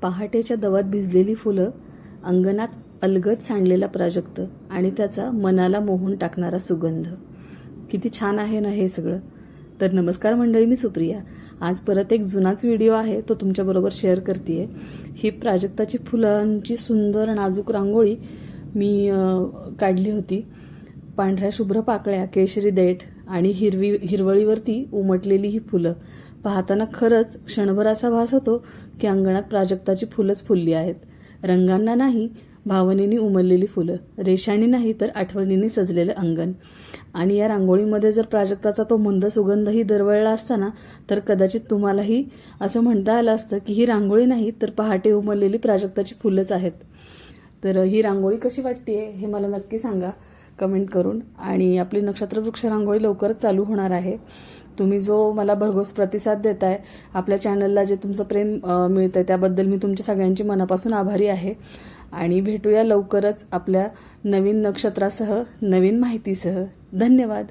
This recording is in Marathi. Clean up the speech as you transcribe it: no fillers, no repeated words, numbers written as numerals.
पहाटेच्या दवात भिजलेली फुलं, अंगणात अलगद सांडलेला प्राजक्त आणि त्याचा मनाला मोहून टाकणारा सुगंध. किती छान आहे ना हे सगळं. तर नमस्कार मंडळी, मी सुप्रिया. आज परत एक जुनाच व्हिडिओ आहे, तो तुमच्याबरोबर शेअर करतेय. ही प्राजक्ताची फुलांची सुंदर नाजूक रांगोळी मी काढली होती. पांढऱ्या शुभ्र पाकळ्या, केशरी देठ आणि हिरवळीवरती उमटलेली ही फुलं पाहताना खरंच क्षणभर असा भास होतो की अंगणात प्राजक्ताची फुलंच फुलली आहेत. रंगांना नाही, भावनेनी उमललेली फुलं, रेषांनी नाही तर आठवणींनी सजलेलं अंगण. आणि या रांगोळीमध्ये जर प्राजक्ताचा तो मंद सुगंधही दरवळला असता ना, तर कदाचित तुम्हालाही असं म्हणता आलं असतं की ही रांगोळी नाही तर पहाटे उमललेली प्राजक्ताची फुलंच आहेत. तर ही रांगोळी कशी वाटतेय हे मला नक्की सांगा कमेंट करून. आणि आपली नक्षत्रवृक्ष रांगोळी लवकरच चालू होणार आहे. तुम्ही जो मला भरघोस प्रतिसाद देताय, आपल्या चॅनलला जे तुमचं प्रेम मिळतंय, त्याबद्दल मी तुमच्या सगळ्यांची मनापासून आभारी आहे. आणि भेटूया लवकरच आपल्या नवीन नक्षत्रासह, नवीन माहितीसह. धन्यवाद.